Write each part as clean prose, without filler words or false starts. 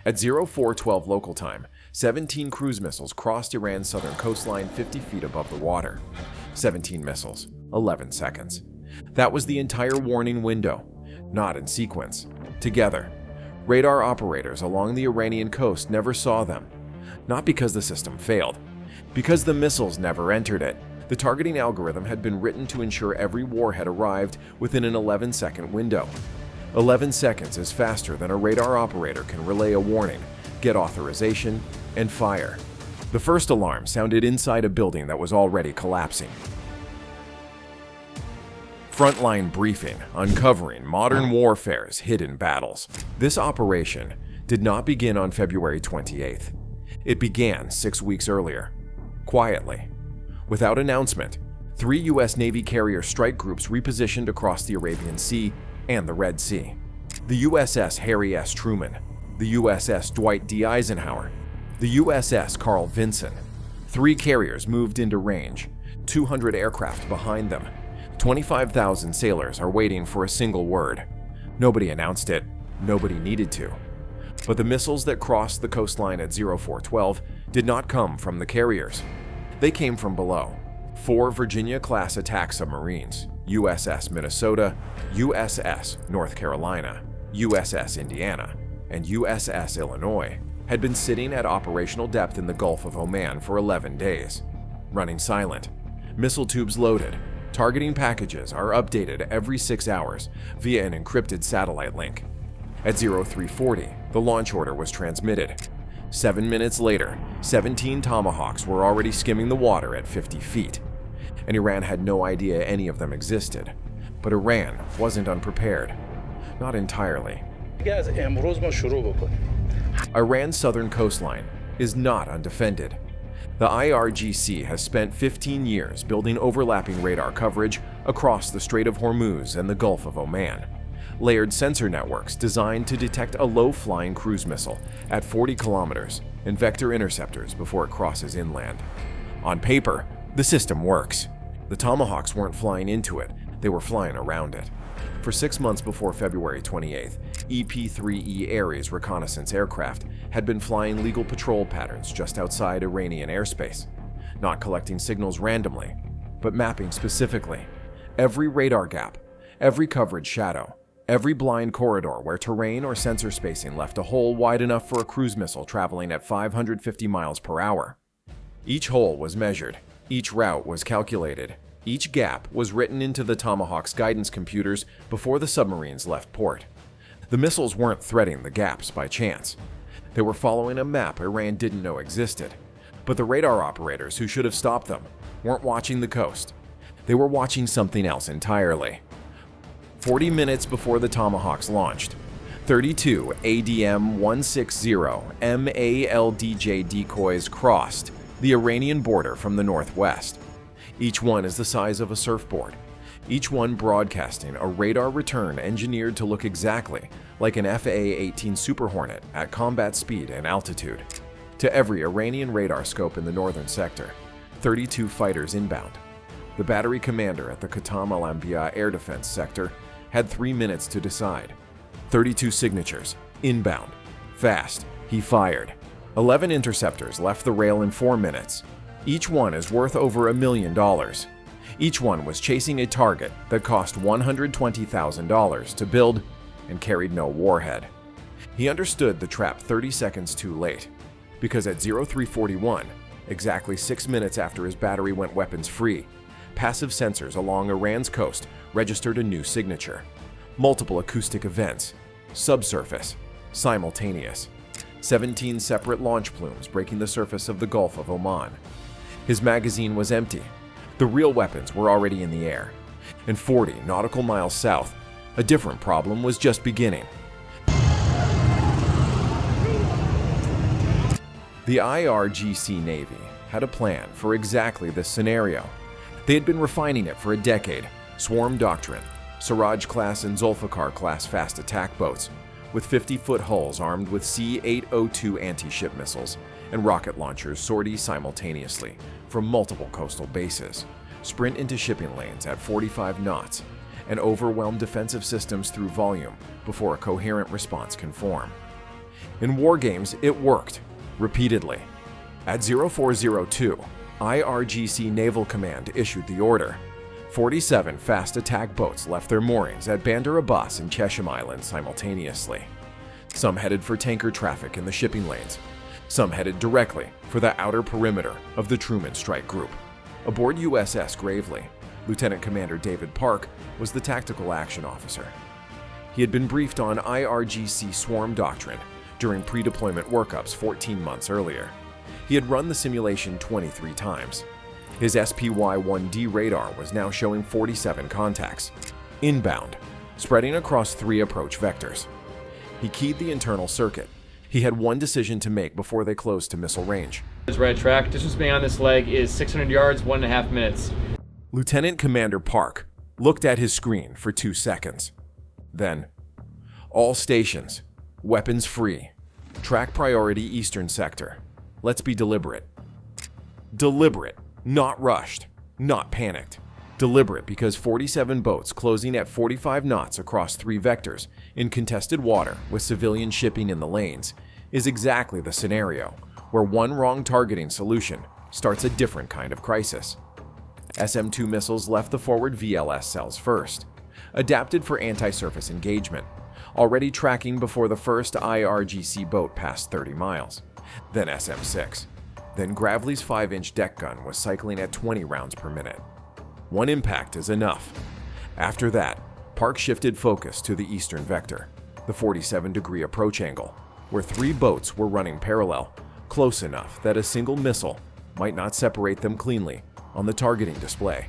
At 0412 local time, 17 cruise missiles crossed Iran's southern coastline 50 feet above the water. 17 missiles, 11 seconds. That was the entire warning window, not in sequence, together. Radar operators along the Iranian coast never saw them. Not because the system failed, because the missiles never entered it. The targeting algorithm had been written to ensure every warhead arrived within an 11-second window. 11 seconds is faster than a radar operator can relay a warning, get authorization, and fire. The first alarm sounded inside a building that was already collapsing. Frontline Briefing, uncovering modern warfare's hidden battles. This operation did not begin on February 28th. It began 6 weeks earlier, quietly. Without announcement, 3 U.S. Navy carrier strike groups repositioned across the Arabian Sea and the Red Sea. The USS Harry S. Truman, the USS Dwight D. Eisenhower, the USS Carl Vinson. 3 carriers moved into range, 200 aircraft behind them. 25,000 sailors are waiting for a single word. Nobody announced it, nobody needed to. But the missiles that crossed the coastline at 0412 did not come from the carriers. They came from below. 4 Virginia-class attack submarines, USS Minnesota, USS North Carolina, USS Indiana, and USS Illinois, had been sitting at operational depth in the Gulf of Oman for 11 days, running silent. Missile tubes loaded. Targeting packages are updated every 6 hours via an encrypted satellite link. At 0340, the launch order was transmitted. 7 minutes later, 17 Tomahawks were already skimming the water at 50 feet. And Iran had no idea any of them existed. But Iran wasn't unprepared. Not entirely. Iran's southern coastline is not undefended. The IRGC has spent 15 years building overlapping radar coverage across the Strait of Hormuz and the Gulf of Oman. Layered sensor networks designed to detect a low-flying cruise missile at 40 kilometers and vector interceptors before it crosses inland. On paper, the system works. The Tomahawks weren't flying into it, they were flying around it. For 6 months before February 28th, EP-3E Ares reconnaissance aircraft had been flying legal patrol patterns just outside Iranian airspace, not collecting signals randomly, but mapping specifically. Every radar gap, every coverage shadow, every blind corridor where terrain or sensor spacing left a hole wide enough for a cruise missile traveling at 550 miles per hour. Each hole was measured, each route was calculated, each gap was written into the Tomahawk's guidance computers before the submarines left port. The missiles weren't threading the gaps by chance. They were following a map Iran didn't know existed. But the radar operators who should have stopped them weren't watching the coast. They were watching something else entirely. 40 minutes before the Tomahawks launched, 32 ADM-160 MALDJ decoys crossed the Iranian border from the northwest. Each one is the size of a surfboard, each one broadcasting a radar return engineered to look exactly like an FA-18 Super Hornet at combat speed and altitude. To every Iranian radar scope in the northern sector, 32 fighters inbound. The battery commander at the Qatam al-Anbiya air defense sector had 3 minutes to decide. 32 signatures, inbound, fast, he fired. 11 interceptors left the rail in 4 minutes. Each one is worth over $1 million. Each one was chasing a target that cost $120,000 to build and carried no warhead. He understood the trap 30 seconds too late, because at 0341, exactly 6 minutes after his battery went weapons-free, passive sensors along Iran's coast registered a new signature. Multiple acoustic events, subsurface, simultaneous. 17 separate launch plumes breaking the surface of the Gulf of Oman. His magazine was empty. The real weapons were already in the air. And 40 nautical miles south, a different problem was just beginning. The IRGC Navy had a plan for exactly this scenario. They had been refining it for a decade. Swarm doctrine, Siraj-class and Zulfikar-class fast attack boats, with 50-foot hulls armed with C-802 anti-ship missiles and rocket launchers sortie simultaneously from multiple coastal bases, sprint into shipping lanes at 45 knots, and overwhelm defensive systems through volume before a coherent response can form. In war games, it worked, repeatedly. At 0402, IRGC Naval Command issued the order. 47 fast attack boats left their moorings at Bandar Abbas and Chesham Island simultaneously. Some headed for tanker traffic in the shipping lanes. Some headed directly for the outer perimeter of the Truman Strike Group. Aboard USS Gravely, Lieutenant Commander David Park was the tactical action officer. He had been briefed on IRGC swarm doctrine during pre-deployment workups 14 months earlier. He had run the simulation 23 times. His SPY-1D radar was now showing 47 contacts, inbound, spreading across 3 approach vectors. He keyed the internal circuit. He had one decision to make before they closed to missile range. Right track, distance beyond this leg is 600 yards, 1.5 minutes. Lieutenant Commander Park looked at his screen for 2 seconds. Then, all stations, weapons free, track priority eastern sector. Let's be deliberate. Deliberate. Not rushed, not panicked. Deliberate because 47 boats closing at 45 knots across 3 vectors in contested water with civilian shipping in the lanes is exactly the scenario where one wrong targeting solution starts a different kind of crisis. SM-2 missiles left the forward VLS cells first, adapted for anti-surface engagement, already tracking before the first IRGC boat passed 30 miles, then SM-6. Then Gravely's 5-inch deck gun was cycling at 20 rounds per minute. One impact is enough. After that, Park shifted focus to the eastern vector, the 47-degree approach angle, where 3 boats were running parallel, close enough that a single missile might not separate them cleanly on the targeting display.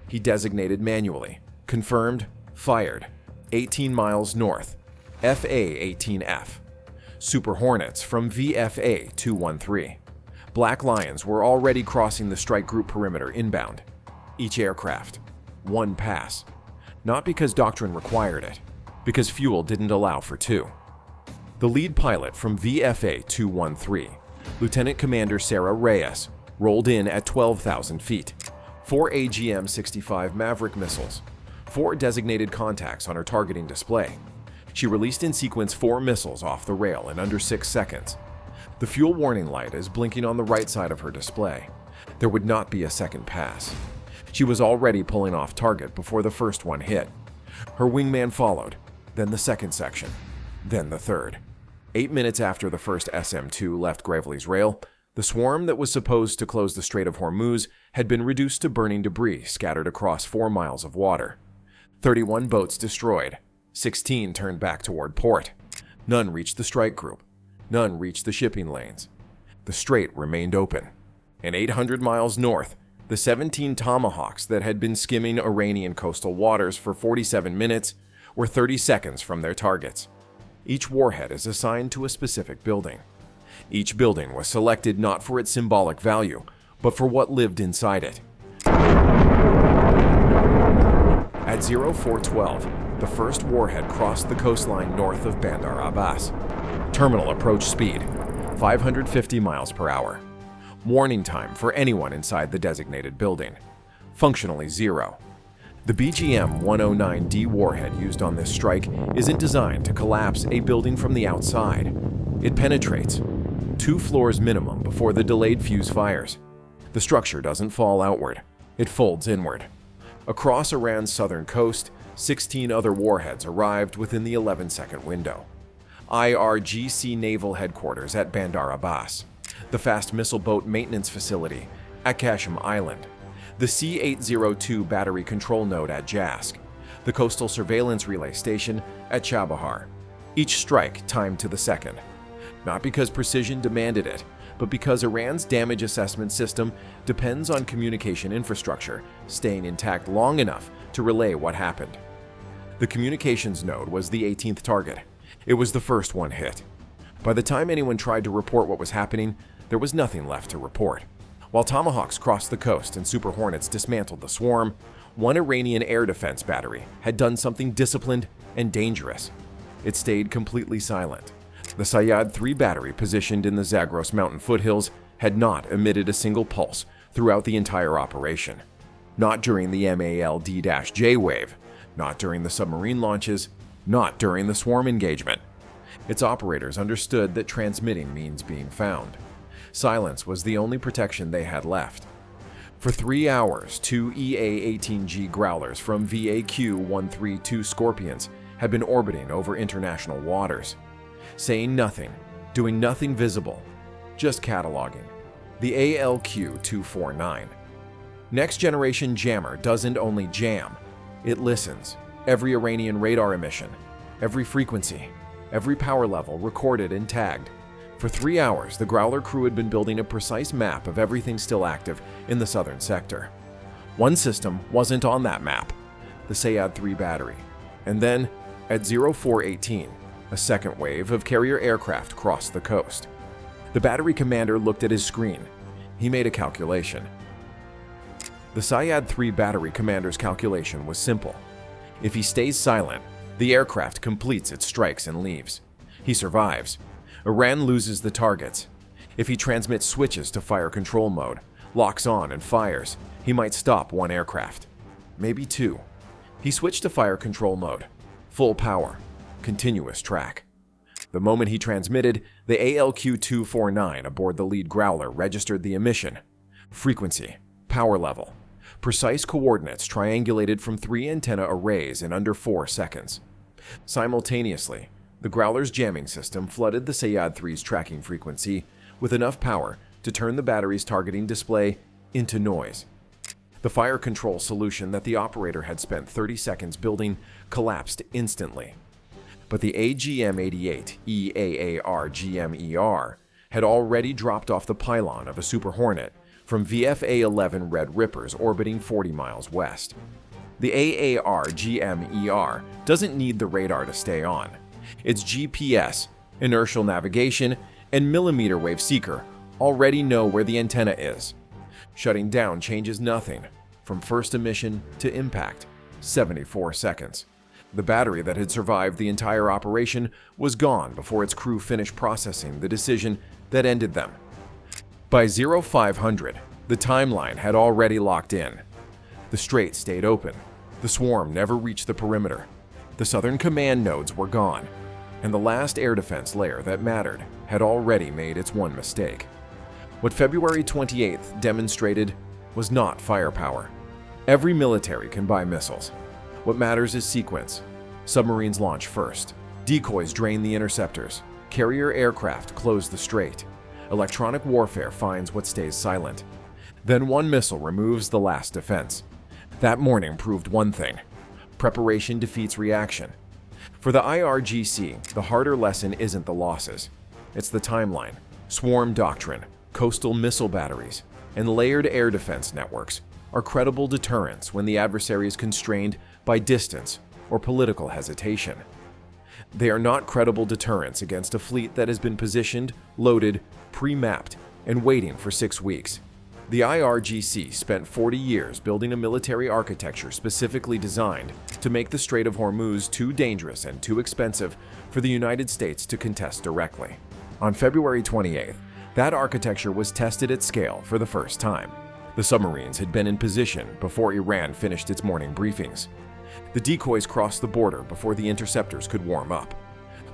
He designated manually, confirmed, fired, 18 miles north, FA-18F. Super Hornets from VFA-213. Black Lions were already crossing the strike group perimeter inbound. Each aircraft, 1 pass. Not because doctrine required it, because fuel didn't allow for 2. The lead pilot from VFA-213, Lieutenant Commander Sarah Reyes, rolled in at 12,000 feet. 4 AGM-65 Maverick missiles, 4 designated contacts on her targeting display. She released in sequence 4 missiles off the rail in under 6 seconds. The fuel warning light is blinking on the right side of her display. There would not be a second pass. She was already pulling off target before the first one hit. Her wingman followed, then the second section, then the third. 8 minutes after the first SM-2 left Gravely's rail, the swarm that was supposed to close the Strait of Hormuz had been reduced to burning debris scattered across 4 miles of water. 31 boats destroyed, 16 turned back toward port. None reached the strike group. None reached the shipping lanes. The strait remained open. And 800 miles north, the 17 Tomahawks that had been skimming Iranian coastal waters for 47 minutes were 30 seconds from their targets. Each warhead is assigned to a specific building. Each building was selected not for its symbolic value, but for what lived inside it. At 0412, the first warhead crossed the coastline north of Bandar Abbas. Terminal approach speed, 550 miles per hour. Warning time for anyone inside the designated building, functionally 0. The BGM-109D warhead used on this strike isn't designed to collapse a building from the outside. It penetrates 2 floors minimum before the delayed fuse fires. The structure doesn't fall outward, it folds inward. Across Iran's southern coast, 16 other warheads arrived within the 11-second window. IRGC Naval Headquarters at Bandar Abbas, the Fast Missile Boat Maintenance Facility at Chesham Island, the C-802 Battery Control Node at Jask, the Coastal Surveillance Relay Station at Chabahar. Each strike timed to the second. Not because precision demanded it, but because Iran's damage assessment system depends on communication infrastructure staying intact long enough to relay what happened. The communications node was the 18th target. It was the first one hit. By the time anyone tried to report what was happening, there was nothing left to report. While Tomahawks crossed the coast and Super Hornets dismantled the swarm, one Iranian air defense battery had done something disciplined and dangerous. It stayed completely silent. The Sayyad 3 battery positioned in the Zagros mountain foothills had not emitted a single pulse throughout the entire operation. Not during the MALD-J wave, not during the submarine launches, not during the swarm engagement. Its operators understood that transmitting means being found. Silence was the only protection they had left. For 3 hours, 2 EA-18G Growlers from VAQ-132 Scorpions had been orbiting over international waters, saying nothing, doing nothing visible, just cataloging. The ALQ-249. Next-generation jammer doesn't only jam, it listens. Every Iranian radar emission, every frequency, every power level recorded and tagged. For 3 hours, the Growler crew had been building a precise map of everything still active in the southern sector. One system wasn't on that map, the Sayad-3 battery. And then, at 0418, a second wave of carrier aircraft crossed the coast. The battery commander looked at his screen. He made a calculation. The Sayad-3 battery commander's calculation was simple. If he stays silent, the aircraft completes its strikes and leaves. He survives. Iran loses the targets. If he transmits switches to fire control mode, locks on and fires, he might stop 1 aircraft. Maybe 2. He switched to fire control mode. Full power. Continuous track. The moment he transmitted, the ALQ-249 aboard the lead Growler registered the emission, frequency, power level, precise coordinates triangulated from 3 antenna arrays in under 4 seconds. Simultaneously, the Growler's jamming system flooded the Sayad-3's tracking frequency with enough power to turn the battery's targeting display into noise. The fire control solution that the operator had spent 30 seconds building collapsed instantly. But the AGM-88 EAAR-GMER had already dropped off the pylon of a Super Hornet from VFA-11 Red Rippers orbiting 40 miles west. The AAR-GMER doesn't need the radar to stay on. Its GPS, inertial navigation, and millimeter wave seeker already know where the antenna is. Shutting down changes nothing, from first emission to impact, 74 seconds. The battery that had survived the entire operation was gone before its crew finished processing the decision that ended them. By 0500, the timeline had already locked in. The strait stayed open. The swarm never reached the perimeter. The southern command nodes were gone, and the last air defense layer that mattered had already made its one mistake. What February 28th demonstrated was not firepower. Every military can buy missiles. What matters is sequence. Submarines launch first. Decoys drain the interceptors. Carrier aircraft close the strait. Electronic warfare finds what stays silent. Then one missile removes the last defense. That morning proved one thing. Preparation defeats reaction. For the IRGC, the harder lesson isn't the losses. It's the timeline, swarm doctrine, coastal missile batteries, and layered air defense networks are credible deterrents when the adversary is constrained by distance or political hesitation. They are not credible deterrents against a fleet that has been positioned, loaded, pre-mapped, and waiting for 6 weeks. The IRGC spent 40 years building a military architecture specifically designed to make the Strait of Hormuz too dangerous and too expensive for the United States to contest directly. On February 28th, that architecture was tested at scale for the first time. The submarines had been in position before Iran finished its morning briefings. The decoys crossed the border before the interceptors could warm up.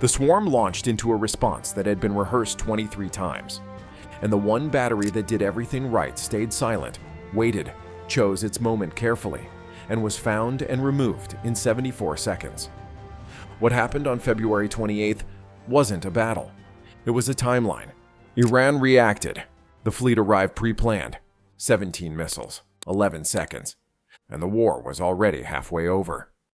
The swarm launched into a response that had been rehearsed 23 times. And the one battery that did everything right stayed silent, waited, chose its moment carefully, and was found and removed in 74 seconds. What happened on February 28th wasn't a battle. It was a timeline. Iran reacted. The fleet arrived pre-planned. 17 missiles, 11 seconds. And the war was already halfway over.